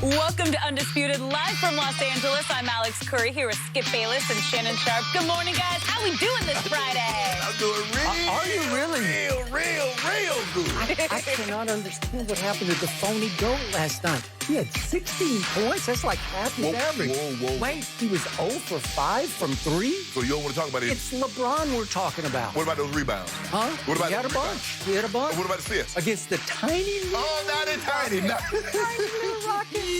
Welcome to Undisputed, live from Los Angeles. I'm Alex Curry here with Skip Bayless and Shannon Sharp. Good morning, guys. How we doing this Friday? I'm doing Are you really? real good. I cannot understand what happened to the phony goal last night. He had 16 points. That's like half his average. Whoa. Wait, he was 0 for 5 from 3? So you don't want to talk about it? It's LeBron we're talking about. What about those rebounds? Huh? What about he had a those bunch. rebounds? He had a bunch. What about assists? Against the tiny little... Oh, not it tiny. Tiny little Rockets.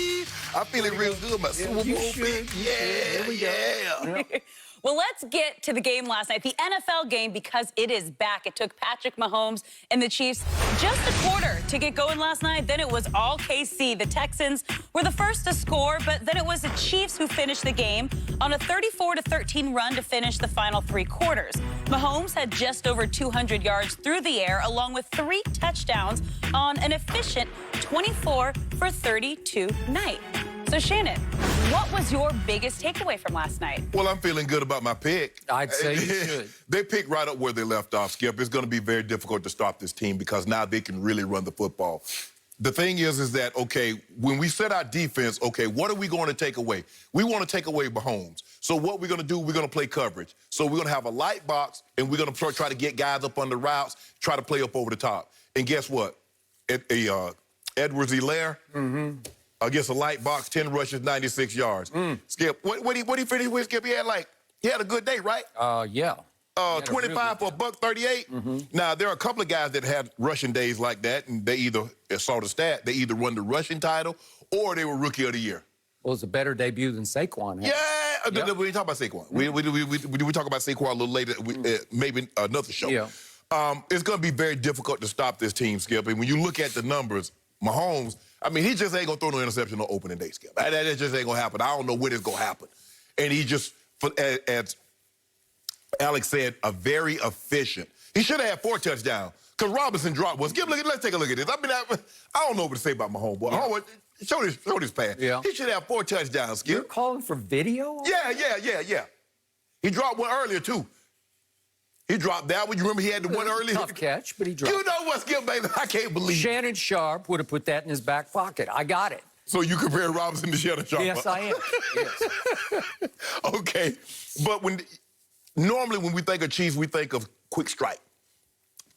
I'm feeling real good, my Super Bowl You pick. should. There we go. Yeah. Well, let's get to the game last night, the NFL game, because it is back. It took Patrick Mahomes and the Chiefs just a quarter to get going last night. Then it was all KC. The Texans were the first to score, but then it was the Chiefs who finished the game on a 34-13 run to finish the final 3 quarters. Mahomes had just over 200 yards through the air, along with 3 touchdowns on an efficient 24-for-32 night. So, Shannon, what was your biggest takeaway from last night? Well, I'm feeling good about my pick. I'd say you should. They picked right up where they left off, Skip. It's going to be very difficult to stop this team because now they can really run the football. The thing is that, okay, when we set our defense, okay, what are we going to take away? We want to take away Mahomes. So what we're going to do, we're going to play coverage. So we're going to have a light box, and we're going to try to get guys up on the routes, try to play up over the top. And guess what? Edwards-Helaire, against a light box, 10 rushes, 96 yards. Skip, what he finished with, Skip? He had a good day, right? Yeah. 25 for $138. Now, there are a couple of guys that had rushing days like that, and they either saw the stat, they either won the rushing title or they were Rookie of the Year. Well, it was a better debut than Saquon had. Yeah, we talk about Saquon. We talk about Saquon a little later, maybe another show. Yeah. It's going to be very difficult to stop this team, Skip. And when you look at the numbers, Mahomes, I mean, he just ain't going to throw no interception on opening day, Skip. That just ain't going to happen. I don't know when it's going to happen. And he just, as Alex said, a very efficient. He should have had 4 touchdowns because Robinson dropped one. Skip, let's take a look at this. I mean, I don't know what to say about Mahomes. Yeah. Show this pass. Yeah. He should have 4 touchdowns, Skip. You're calling for video? Yeah. He dropped one earlier, too. He dropped that one. You remember he had the one earlier? Tough catch, but he dropped it. You know what, Skip, baby? I can't believe it. Shannon Sharp would have put that in his back pocket. I got it. So you compare Robinson to Shannon Sharp? Yes, I am. Yes. Okay. But normally when we think of Chiefs, we think of quick strike.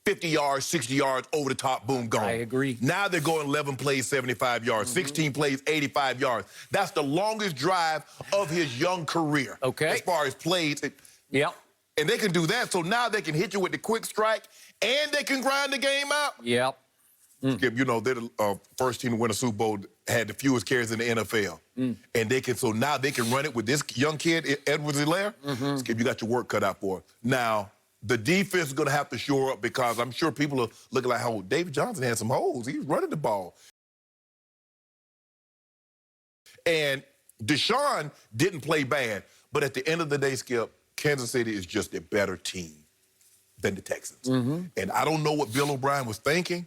50 yards, 60 yards, over the top, boom, gone. I agree. Now they're going 11 plays, 75 yards, 16 plays, 85 yards. That's the longest drive of his young career. Okay. As far as plays. Yep. And they can do that, so now they can hit you with the quick strike, and they can grind the game out. Yep. Skip, you know, they're the first team to win a Super Bowl, had the fewest carries in the NFL. And so now they can run it with this young kid, Edwards-Helaire. Skip, you got your work cut out for it. Now, the defense is going to have to shore up because I'm sure people are looking like, oh, David Johnson had some holes. He was running the ball. And Deshaun didn't play bad, but at the end of the day, Skip, Kansas City is just a better team than the Texans. And I don't know what Bill O'Brien was thinking.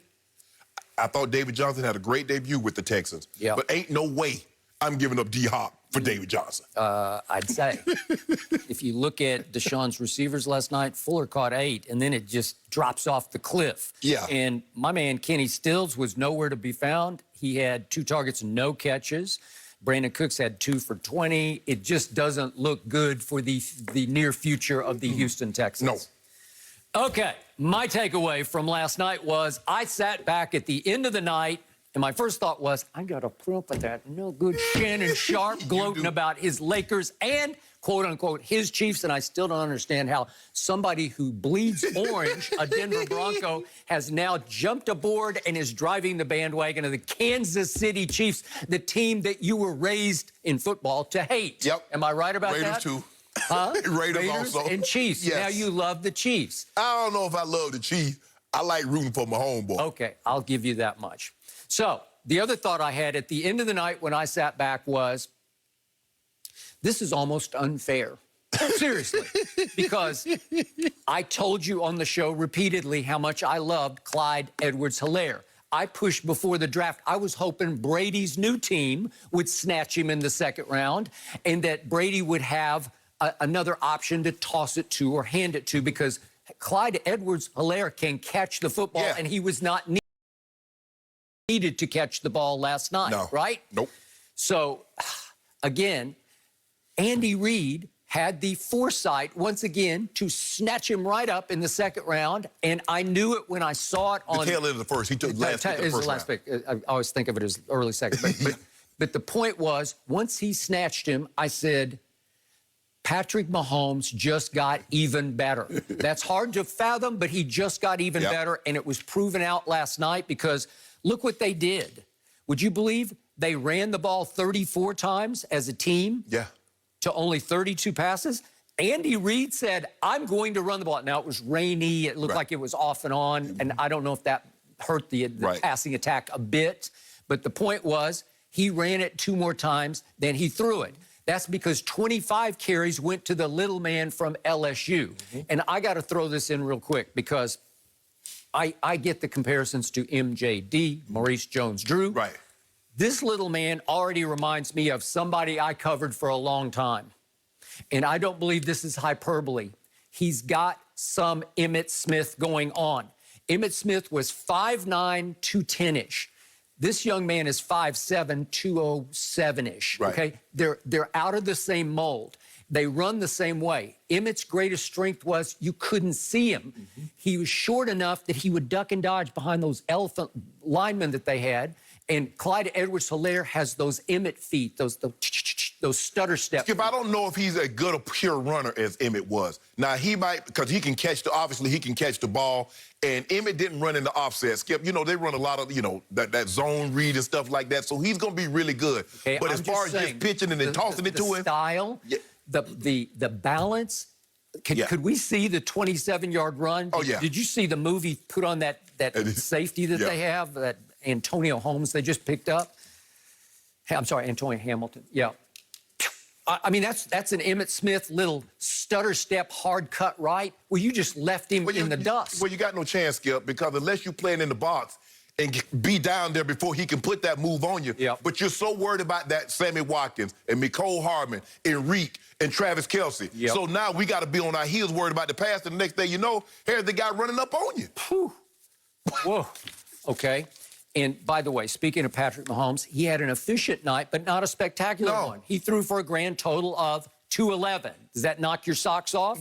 I thought David Johnson had a great debut with the Texans. Yeah. But ain't no way I'm giving up D-Hop for David Johnson. I'd say. If you look at Deshaun's receivers last night, Fuller caught 8, and then it just drops off the cliff. Yeah. And my man Kenny Stills was nowhere to be found. He had 2 targets and no catches. Brandon Cooks had 2 for 20. It just doesn't look good for the near future of the Houston Texans. No. Okay, my takeaway from last night was I sat back at the end of the night, and my first thought was, I got to put up with that no good Shannon Sharp gloating about his Lakers and, quote-unquote, his Chiefs, and I still don't understand how somebody who bleeds orange, a Denver Bronco, has now jumped aboard and is driving the bandwagon of the Kansas City Chiefs, the team that you were raised in football to hate. Yep. Am I right about Raiders that? too. Huh? Raiders also. And Chiefs. Yes. Now you love the Chiefs. I don't know if I love the Chiefs. I like rooting for my homeboy. Okay, I'll give you that much. So the other thought I had at the end of the night when I sat back was, this is almost unfair. Seriously. Because I told you on the show repeatedly how much I loved Clyde Edwards-Helaire. I pushed before the draft. I was hoping Brady's new team would snatch him in the 2nd round and that Brady would have another option to toss it to or hand it to, because Clyde Edwards-Helaire can catch the football, and he was not needed to catch the ball last night, right? Nope. So, again, Andy Reid had the foresight, once again, to snatch him right up in the second round, and I knew it when I saw it on... The tail end of the first. He took last pick of the first last round. pick. I always think of it as early second. But the point was, once he snatched him, I said, Patrick Mahomes just got even better. That's hard to fathom, but he just got even better, and it was proven out last night because look what they did. Would you believe they ran the ball 34 times as a team? Yeah. To only 32 passes. Andy Reid said, I'm going to run the ball. Now, it was rainy. It looked like it was off and on, and I don't know if that hurt the passing attack a bit. But the point was, he ran it 2 more times, then he threw it. That's because 25 carries went to the little man from LSU. And I got to throw this in real quick because I get the comparisons to MJD, Maurice Jones-Drew. Right. This little man already reminds me of somebody I covered for a long time. And I don't believe this is hyperbole. He's got some Emmitt Smith going on. Emmitt Smith was 5'9", 210-ish. This young man is 5'7", 207-ish, okay? They're out of the same mold. They run the same way. Emmitt's greatest strength was you couldn't see him. He was short enough that he would duck and dodge behind those elephant linemen that they had. And Clyde Edwards-Helaire has those Emmitt feet, those stutter steps. Skip, I don't know if he's as good a pure runner as Emmitt was. Now, he might, because he can catch obviously he can catch the ball, and Emmitt didn't run in the offset. Skip, you know, they run a lot of, you know, that zone read and stuff like that, so he's going to be really good. Okay, but as far as just pitching and then tossing it to him. The style, the balance, could we see the 27-yard run? Did you see the movie put on that safety that they have, that Antonio Holmes they just picked up? I'm sorry, Antonio Hamilton. Yeah. I mean, that's an Emmitt Smith little stutter step, hard cut right, where you just left him in the dust. Well, you got no chance, Skip, because unless you playing in the box and be down there before he can put that move on you. But you're so worried about that Sammy Watkins and Mecole Hardman and Reek and Travis Kelce. So now we got to be on our heels worried about the pass, and the next thing you know, here's the guy running up on you. Whew. Whoa. Okay. And by the way, speaking of Patrick Mahomes, he had an efficient night, but not a spectacular one. He threw for a grand total of 211. Does that knock your socks off?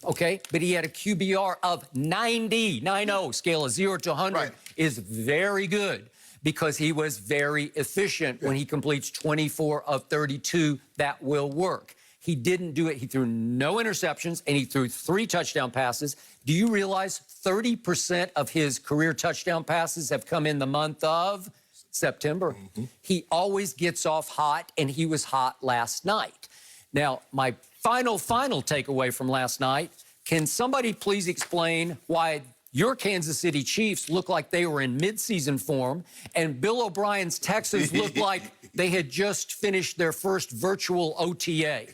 Okay, but he had a QBR of 90, 90, scale of 0 to 100 is very good because he was very efficient when he completes 24 of 32. That will work. He didn't do it. He threw no interceptions, and he threw 3 touchdown passes. Do you realize 30% of his career touchdown passes have come in the month of September? He always gets off hot, and he was hot last night. Now, my final takeaway from last night, can somebody please explain why your Kansas City Chiefs look like they were in midseason form, and Bill O'Brien's Texans look like they had just finished their first virtual OTA.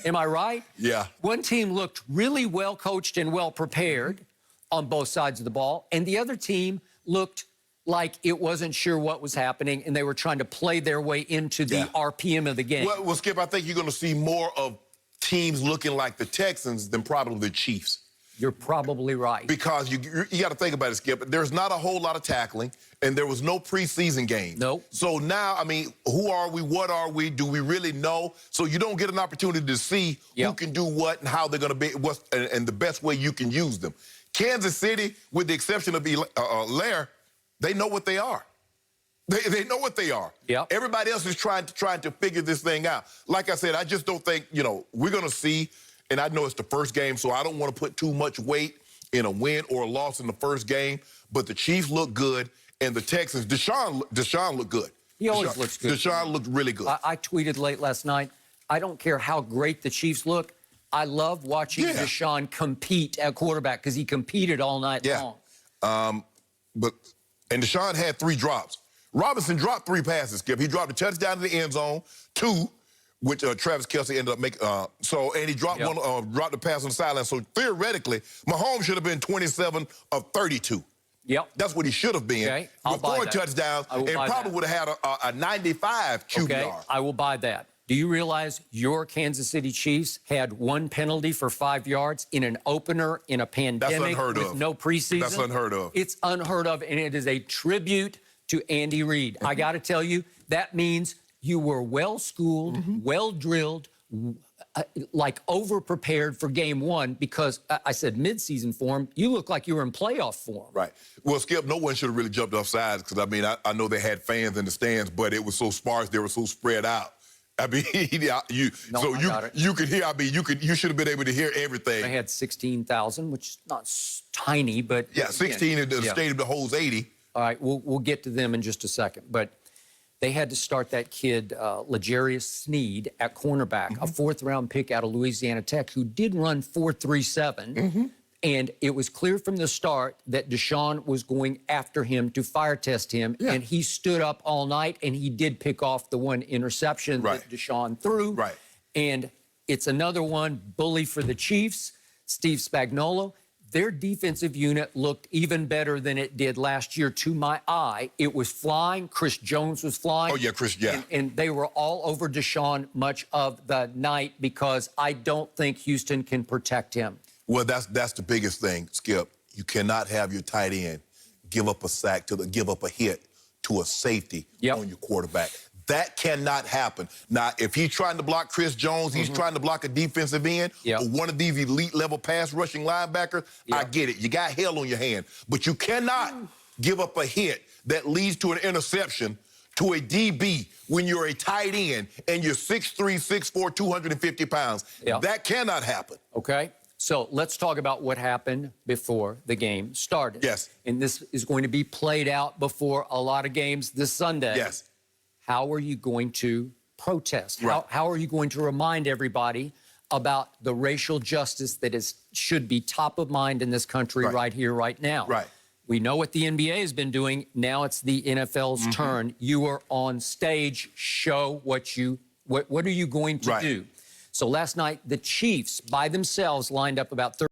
Am I right? Yeah. One team looked really well coached and well prepared on both sides of the ball, and the other team looked like it wasn't sure what was happening, and they were trying to play their way into the RPM of the game. Well, Skip, I think you're going to see more of teams looking like the Texans than probably the Chiefs. You're probably right. Because you got to think about it, Skip. There's not a whole lot of tackling, and there was no preseason game. Nope. So now, I mean, who are we? What are we? Do we really know? So you don't get an opportunity to see who can do what and how they're going to be, and the best way you can use them. Kansas City, with the exception of Lair, they know what they are. They know what they are. Everybody else is trying to figure this thing out. Like I said, I just don't think, you know, we're going to see. And I know it's the first game, so I don't want to put too much weight in a win or a loss in the first game. But the Chiefs look good, and the Texans, Deshaun looked good. He always looks good. Deshaun looked really good. I tweeted late last night, I don't care how great the Chiefs look. I love watching Deshaun compete at quarterback because he competed all night long. And Deshaun had 3 drops. Robinson dropped 3 passes, Skip. He dropped a touchdown in the end zone, 2. Which Travis Kelce ended up making. And he dropped dropped the pass on the sideline. So theoretically, Mahomes should have been 27 of 32. That's what he should have been. With 4 touchdowns, and probably would have had a 95 QBR. I will buy that. Do you realize your Kansas City Chiefs had 1 penalty for 5 yards in an opener in a pandemic with no preseason? That's unheard of. It's unheard of, and it is a tribute to Andy Reid. I got to tell you, that means You were well-schooled, well-drilled, like over-prepared for game one because I said mid-season form, you look like you were in playoff form. Right. Well, Skip, no one should have really jumped off sides because, I mean, I know they had fans in the stands, but it was so sparse, they were so spread out. I mean, you could hear, I mean, you should have been able to hear everything. They had 16,000, which is not tiny, but... Yeah, 16 in the stadium that holds 80. All right, we'll get to them in just a second, but they had to start that kid, L'Jarius Sneed, at cornerback, a fourth-round pick out of Louisiana Tech, who did run 4.37, and it was clear from the start that Deshaun was going after him to fire test him, and he stood up all night, and he did pick off the one interception that Deshaun threw. Right. And it's another one, bully for the Chiefs, Steve Spagnuolo. Their defensive unit looked even better than it did last year to my eye. It was flying. Chris Jones was flying. Oh, yeah, Chris, yeah. And they were all over Deshaun much of the night because I don't think Houston can protect him. Well, that's the biggest thing, Skip. You cannot have your tight end give up a sack, give up a hit to a safety on your quarterback. That cannot happen. Now, if he's trying to block Chris Jones, he's trying to block a defensive end or one of these elite-level pass-rushing linebackers, I get it. You got hell on your hand. But you cannot give up a hit that leads to an interception to a DB when you're a tight end and you're 6'3", 6'4", 250 pounds. That cannot happen. Okay. So let's talk about what happened before the game started. Yes. And this is going to be played out before a lot of games this Sunday. Yes. How are you going to protest? Right. How are you going to remind everybody about the racial justice that should be top of mind in this country right here, right now? Right. We know what the NBA has been doing. Now it's the NFL's turn. You are on stage. Show what are you going to do? So last night, the Chiefs by themselves lined up about 30